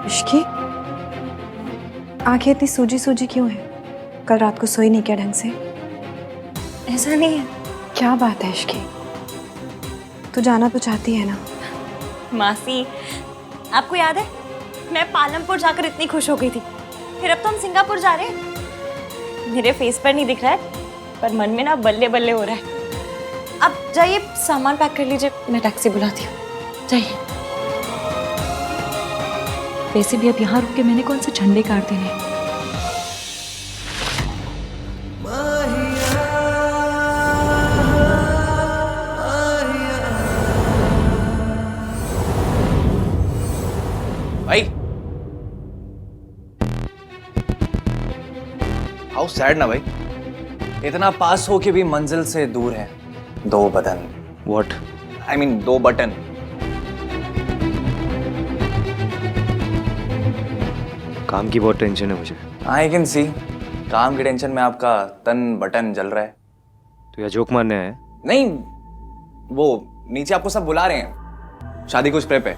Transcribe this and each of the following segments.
इश्की, आंखें इतनी सूजी सूजी क्यों है? कल रात को सोई नहीं क्या ढंग से? ऐसा नहीं है। क्या बात है इश्की? तू जाना तो चाहती है ना? मासी, आपको याद है मैं पालमपुर जाकर इतनी खुश हो गई थी, फिर अब तो हम सिंगापुर जा रहे हैं। मेरे फेस पर नहीं दिख रहा है, पर मन में ना बल्ले बल्ले हो रहा है। अब जाइए सामान पैक कर लीजिए, मैं टैक्सी बुलाती हूँ। जाइए। वैसे भी अब यहाँ रुक के मैंने कौन से झंडे काट देने। भाई, हाउ सैड ना भाई, इतना पास हो के भी मंजिल से दूर है। दो बदन। What? I mean, दो बटन। काम की बहुत टेंशन है मुझे। आई कैन सी, काम की टेंशन में आपका तन बटन जल रहा है। तो यह जोक मारने आया है? नहीं, वो नीचे आपको सब बुला रहे हैं शादी कुछ प्रेप है।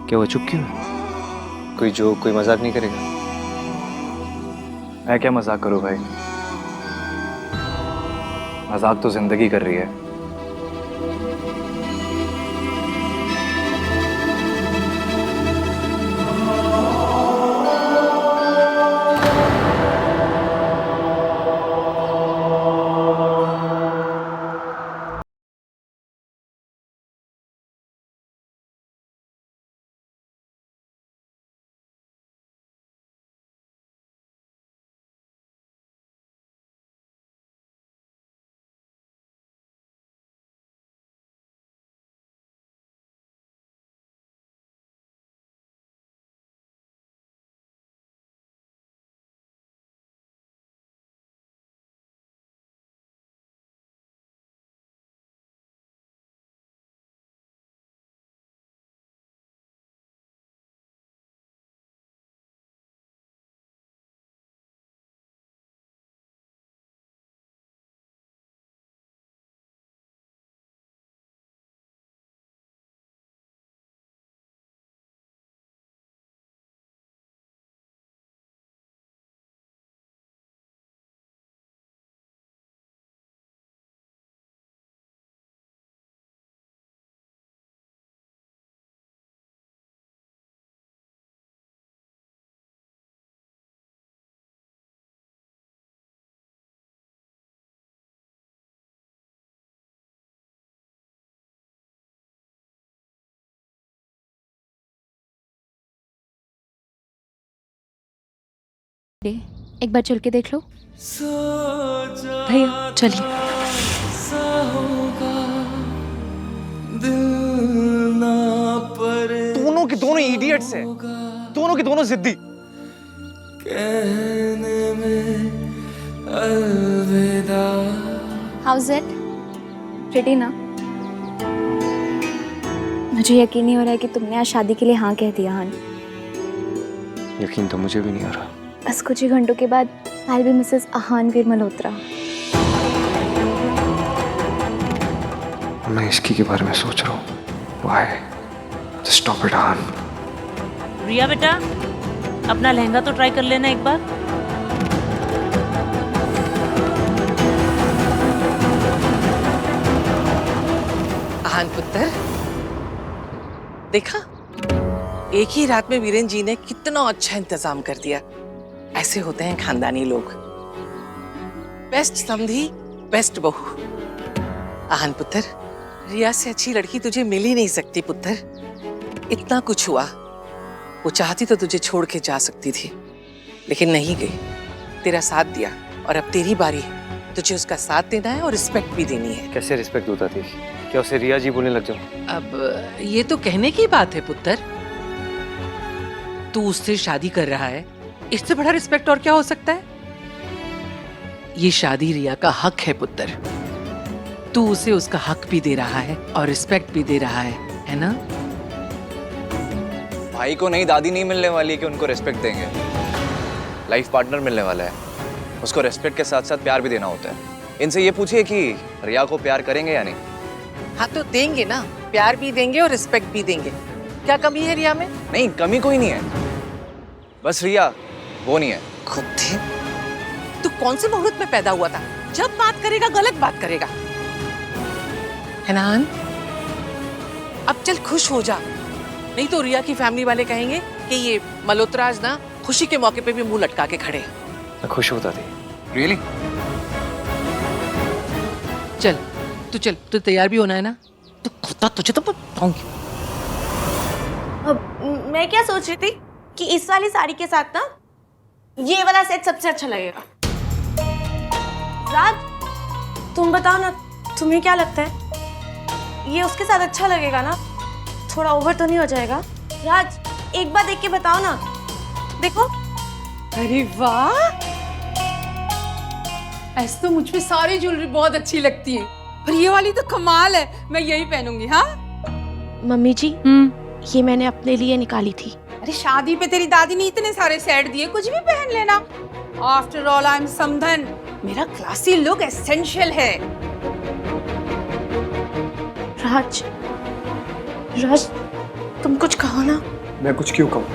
क्या हुआ, चुप क्यों है? कोई जोक, कोई मजाक नहीं करेगा? मैं क्या मजाक करूं भाई, मजाक तो जिंदगी कर रही है। एक बार चल के देख लो। भैया चलिए। दोनों के दोनों इडियट्स हैं, दोनों के दोनों जिद्दी। House it? प्रिटी ना? मुझे यकीन नहीं हो रहा है कि तुमने आज शादी के लिए हाँ कह दिया। हन, यकीन तो मुझे भी नहीं हो रहा। बस कुछ ही घंटों के बाद I'll be मिसेस आहानवीर मल्होत्रा। मैं इसकी के बारे में सोच रहा हूँ। Why? Just stop it, आहान। रिया बेटा, अपना लहंगा तो ट्राई कर लेना एक बार। आहान पुत्र, देखा एक ही रात में वीरेन जी ने कितना अच्छा इंतजाम कर दिया। ऐसे होते हैं खानदानी लोग। बेस्ट समधी, बेस्ट बहू। आहान पुत्र, रिया से अच्छी लड़की तुझे मिल ही नहीं सकती पुत्र। इतना कुछ हुआ, वो चाहती तो तुझे छोड़ के जा सकती थी, लेकिन नहीं गई, तेरा साथ दिया और अब तेरी बारी है। तुझे उसका साथ देना है और रिस्पेक्ट भी देनी है। कैसे रिस्पेक्ट होता थी? क्या उसे रिया जी बोलने लग जाऊं? अब ये तो कहने की बात है पुत्र। तू उससे शादी कर रहा है, इससे बड़ा रिस्पेक्ट और क्या हो सकता है? ये शादी रिया का हक है पुत्र। तू उसे उसका हक भी दे रहा है और रिस्पेक्ट भी दे रहा है ना? भाई को नई दादी नहीं मिलने वाली कि उनको रिस्पेक्ट देंगे। लाइफ पार्टनर मिलने वाला है, उसको रिस्पेक्ट के साथ साथ प्यार भी देना होता है। इनसे ये पूछिए कि रिया को प्यार करेंगे या नहीं। हाँ तो देंगे ना, प्यार भी देंगे और रिस्पेक्ट भी देंगे। क्या कमी है रिया में? नहीं, कमी कोई नहीं है, बस रिया वो नहीं है। खुद थे। तू कौन से मुहूर्त में पैदा हुआ था? जब बात करेगा गलत बात करेगा, है ना? अब चल खुश हो जा, नहीं तो रिया की फैमिली वाले कहेंगे कि ये मल्होत्राज ना खुशी के मौके पे भी मुंह लटका के खड़े हैं। मैं खुश होता थी। रियली? चल तू तैयार भी होना है ना? तो खुदा तुझे तो मैं बताऊंगी। अब मैं क्या सोच रही थी कि इस वाली साड़ी के साथ ना ये वाला सेट सबसे अच्छा लगेगा। राज, तुम बताओ ना, तुम्हें क्या लगता है? ये उसके साथ अच्छा लगेगा ना? थोड़ा ओवर तो नहीं हो जाएगा? राज, एक बार देख के बताओ ना। देखो। अरे वाह, ऐसे तो मुझ पे सारी ज्वेलरी बहुत अच्छी लगती है, पर ये वाली तो कमाल है। मैं यही पहनूंगी। हाँ मम्मी जी, ये मैंने अपने लिए निकाली थी। अरे शादी पे तेरी दादी ने इतने सारे सेट दिए, कुछ भी पहन लेना। आफ्टर ऑल आई एम समधन, मेरा क्लासी लुक एसेंशियल है। राज, तुम कुछ कहो ना। मैं कुछ क्यों कहूँ?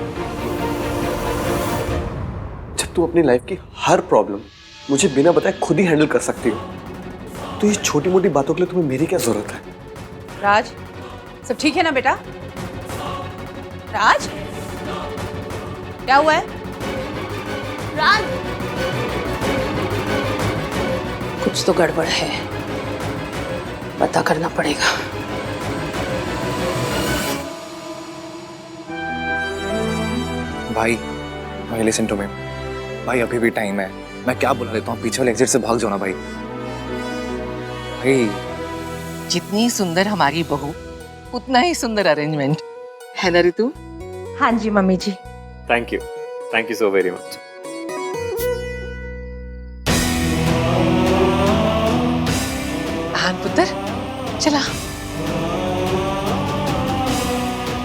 जब तू अपनी लाइफ की हर प्रॉब्लम मुझे बिना बताए खुद ही हैंडल कर सकती हो, तो ये छोटी मोटी बातों के लिए तुम्हें मेरी क्या जरूरत है? राज, सब ठीक है ना बेटा? राज, क्या हुआ है? राज, कुछ तो गड़बड़ है, पता करना पड़ेगा। भाई लिसन टू मी। भाई अभी भी टाइम है, मैं क्या बुला लेता हूँ, पीछे वाले एग्जिट से भाग जाओ ना भाई। भाई जितनी सुंदर हमारी बहू, उतना ही सुंदर अरेंजमेंट है ना ऋतु? हाँ जी mummy ji. Thank you so very much. आन पुत्र, चला।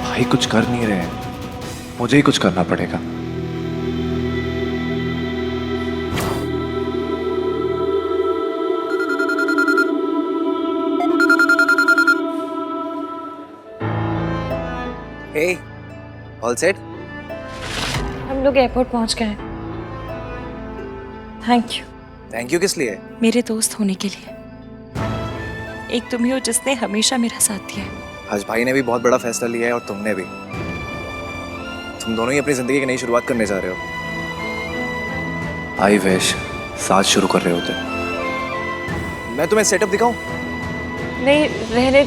भाई कुछ कर नहीं रहे हैं, मुझे ही कुछ करना पड़ेगा। Hey, all set? हम लोग एयरपोर्ट पहुंच गए हैं। Thank you. थैंक यू किस लिए? मेरे दोस्त होने के लिए। एक तुम ही हो जिसने हमेशा मेरा साथ दिया है। आज भाई ने भी बहुत बड़ा फैसला लिया है और तुमने भी। तुम दोनों ही अपनी जिंदगी की नई शुरुआत करने जा रहे हो। आई विश साथ शुरू कर रहे होते। मैं तुम्हें सेटअप दिखाऊं? नहीं, रहने।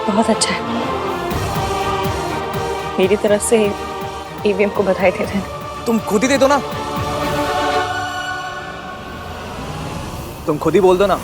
बहुत अच्छा है। मेरी तरफ से ईवीएम को बधाई देते हैं। तुम खुद ही दे दो ना, तुम खुद ही बोल दो ना।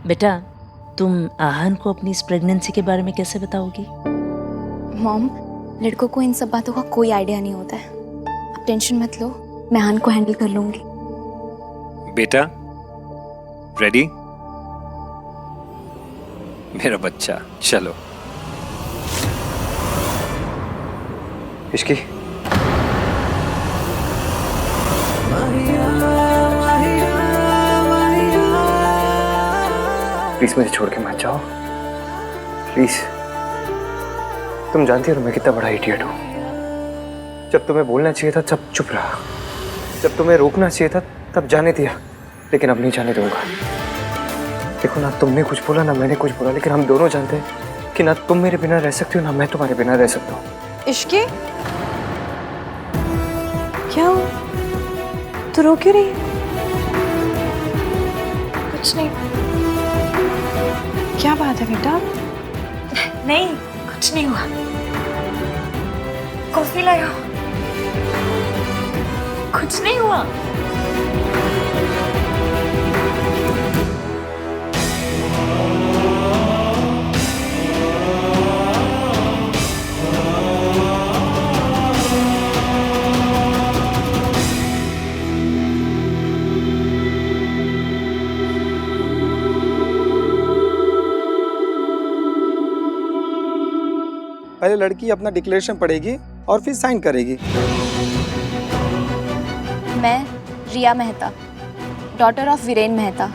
बेटा, तुम आहन को अपनी इस प्रेगनेंसी के बारे में कैसे बताओगी? मॉम, लड़कों को इन सब बातों का कोई आइडिया नहीं होता है। आप टेंशन मत लो, मैं आहान को हैंडल कर लूंगी। बेटा रेडी? मेरा बच्चा, चलो। इश्की, प्लीज मुझे छोड़ के मत जाओ, प्लीज। तुम जानती हो मैं कितना बड़ा इडियट हूँ। जब तुम्हें बोलना चाहिए था तब चुप रहा, जब तुम्हें रोकना चाहिए था तब जाने दिया, लेकिन अब नहीं जाने दूंगा। देखो ना, तुमने कुछ बोला ना मैंने कुछ बोला, लेकिन हम दोनों जानते हैं कि ना तुम मेरे बिना रह सकती हो ना मैं तुम्हारे बिना रह सकता हूँ। इश्के, क्या हुआ? तू रो क्यों रही है? कुछ नहीं। क्या बात है बेटा? नहीं, कुछ नहीं हुआ। कॉफी लाया। कुछ नहीं हुआ। पहले लड़की अपना डिक्लेरेशन पढ़ेगी और फिर साइन करेगी। मैं रिया मेहता, डॉटर ऑफ वीरेन मेहता।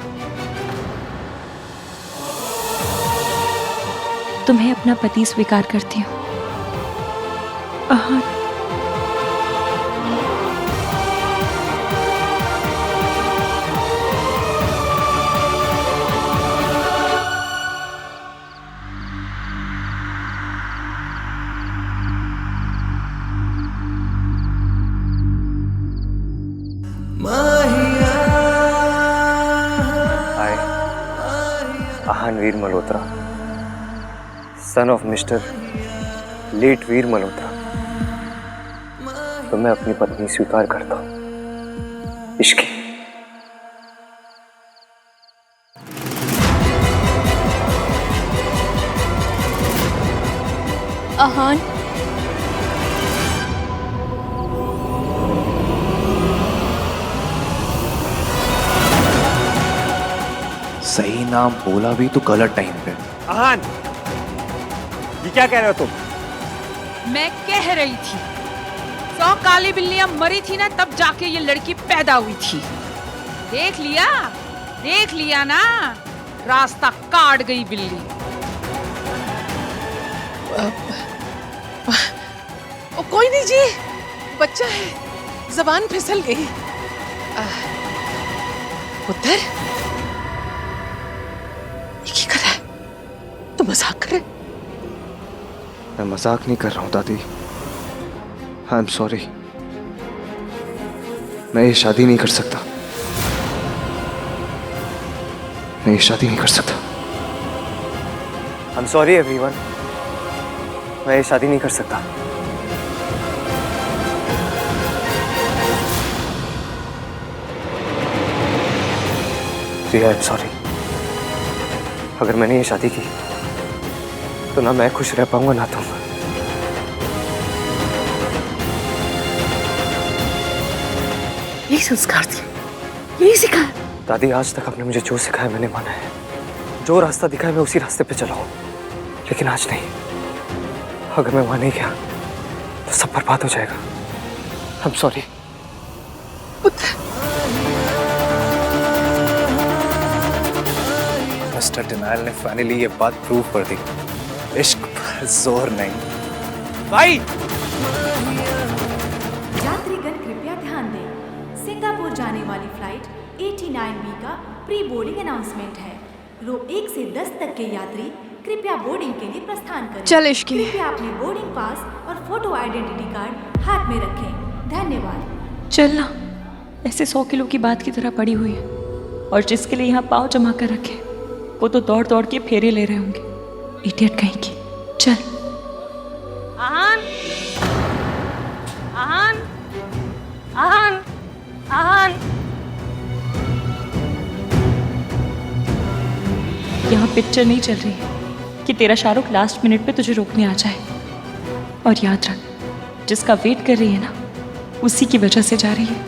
तुम्हें अपना पति स्वीकार करती हूँ। Aahan, Aahan Veer Malhotra, son of mister late Veer Malhotra, तो मैं अपनी पत्नी स्वीकार करता हूँ। इश्की। आहान, सही नाम बोला भी तो गलत टाइम पे। आहान, ये क्या कह रहे हो तुम? मैं कह रही थी 100 काली बिल्लियां मरी थी ना, तब जाके ये लड़की पैदा हुई थी। देख लिया ना, रास्ता काट गई बिल्ली। कोई नहीं जी, बच्चा है, जबान फिसल गई। पुत्र, ये क्या कर रहा है? तू मजाक कर रहा है? मैं मजाक नहीं कर रहा हूँ दादी। आई एम सॉरी, मैं ये शादी नहीं कर सकता। मैं ये शादी नहीं कर सकता। आई एम सॉरी एवरीवन, मैं ये शादी नहीं कर सकता। रिया, आई एम सॉरी। अगर मैंने ये शादी की तो ना मैं खुश रह पाऊंगा ना तुम। यही संस्कार थी, यही सिखाया। दादी, आज तक आपने मुझे जो सिखाया मैंने माना है, जो रास्ता दिखाया मैं उसी रास्ते पे चला हूं, लेकिन आज नहीं। अगर मैं वहां नहीं गया तो सब बर्बाद हो जाएगा। I am sorry. Mister denial ने फाइनली ये बात प्रूव कर दी, इश्क पर जोर नहीं। भाई, यात्रीगण कृपया ध्यान दें, सिंगापुर जाने वाली फ्लाइट 89B का प्री बोर्डिंग अनाउंसमेंट है। रो 1 से 10 तक के यात्री कृपया बोर्डिंग के लिए प्रस्थान करें। चल इश्की। कृपया अपने बोर्डिंग पास और फोटो आइडेंटिटी कार्ड हाथ में रखें। धन्यवाद। चलना ऐसे 100 किलो की बात की तरह पड़ी हुई है, और जिसके लिए यहाँ पाँव जमा कर रखे वो तो दौड़ दौड़ के फेरे ले रहे होंगे। इडियट कहीं की। चल। आहान, आहान, आहान, आहान। यहाँ पिक्चर नहीं चल रही है कि तेरा शाहरुख लास्ट मिनट पे तुझे रोकने आ जाए। और याद रख, जिसका वेट कर रही है ना, उसी की वजह से जा रही है।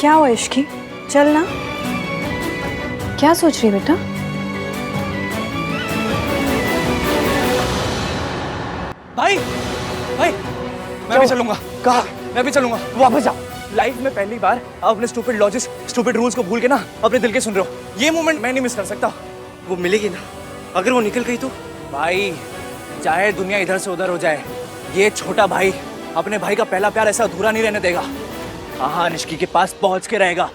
क्या हुआ इश्की? चल ना। क्या सोच रही है बेटा? भाई भाई मैं भी चलूंगा। कहा? मैं भी चलूंगा। वापस जा। लाइफ में पहली बार आप अपने स्टूपिड लॉजिक्स, स्टूपिड रूल्स को भूल के ना अपने दिल के सुन रहे हो। ये मोमेंट मैं नहीं मिस कर सकता। वो मिलेगी ना, अगर वो निकल गई तो? भाई चाहे दुनिया इधर से उधर हो जाए, ये छोटा भाई अपने भाई का पहला प्यार ऐसा अधूरा नहीं रहने देगा। हाँ, निष्की के पास पहुंच के रहेगा।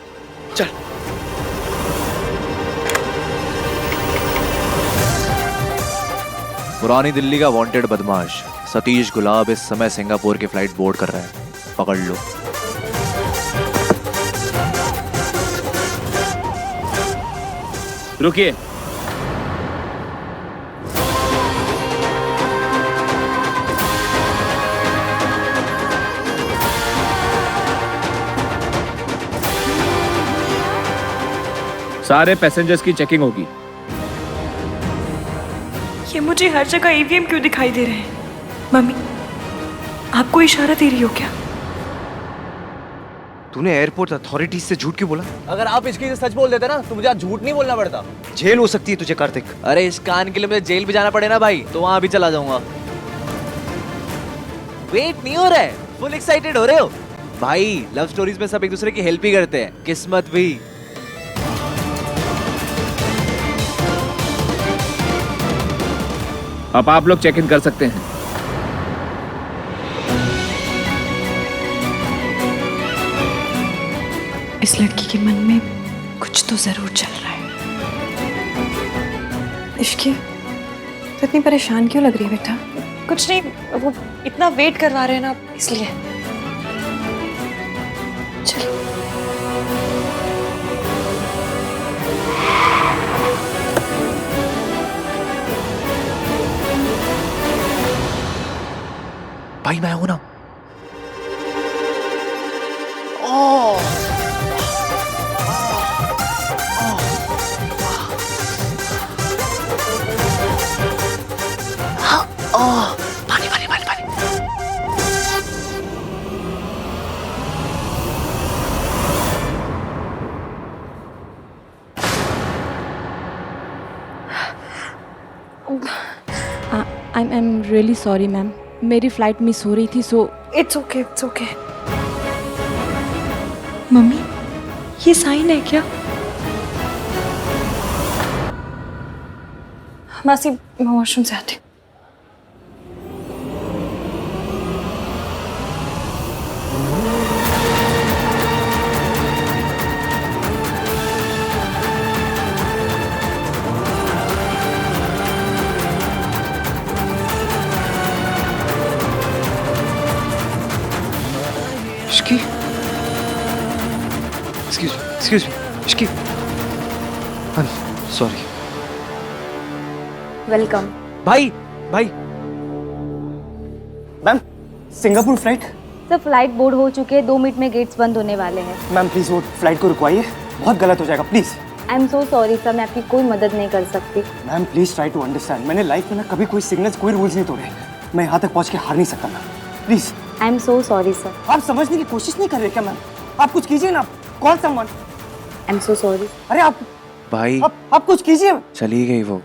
चल। पुरानी दिल्ली का वांटेड बदमाश सतीश गुलाब इस समय सिंगापुर की फ्लाइट बोर्ड कर रहा है। पकड़ लो। रुकिए। सारे पैसेंजर्स की चेकिंग होगी। ये मुझे हर जगह ईवीएम क्यों दिखाई दे रहे हैं? मम्मी, आपको इशारा दे रही हो क्या? तूने एयरपोर्ट अथॉरिटीज से झूठ क्यों बोला? अगर आप इसकी सच बोल देते ना तो मुझे आज झूठ नहीं बोलना पड़ता। जेल हो सकती है तुझे कार्तिक। अरे इस कान के लिए मुझे जेल भी जाना पड़े ना भाई, तो वहां भी चला जाऊंगा। वेट नहीं हो रहा है? फुल एक्साइटेड हो रहे हो? भाई लव स्टोरीज में सब एक दूसरे की हेल्प ही करते हैं, किस्मत भी। अब आप लोग चेक इन कर सकते हैं। इस लड़की के मन में कुछ तो जरूर चल रहा है। इश्की, तो इतनी परेशान क्यों लग रही है बेटा? कुछ नहीं, वो इतना वेट करवा रहे हैं ना, इसलिए। चलो। भाई मैं हूं ना। पानी पानी पानी पानी। I am really sorry ma'am, मेरी फ्लाइट मिस हो रही थी, so it's okay, it's okay. Mummy, ये साइन है क्या? मासी, मैं वॉशरूम से आती हूँ। Excuse me, Ishki. I'm sorry. Welcome. भाई भाई ma'am, Singapore flight? Sir flight board हो चुके हैं, 2 मिनट में गेट्स बंद होने वाले हैं। मैम प्लीज वो फ्लाइट को रुकवाइए, बहुत गलत हो जाएगा please. I am so sorry sir, मैं आपकी कोई मदद नहीं कर सकती। Ma'am please try to understand, मैंने लाइफ में ना कभी कोई सिग्नल्स, कोई रूल्स नहीं तोड़े। मैं यहाँ तक पहुँच के हार नहीं सकता ma'am, please. I am so sorry sir. आप समझने की कोशिश नहीं कर रहे क्या मैम? आप कुछ कीजिए ना। कौन someone? I am so sorry. अरे आप भाई आप कुछ कीजिए। चली गई वो।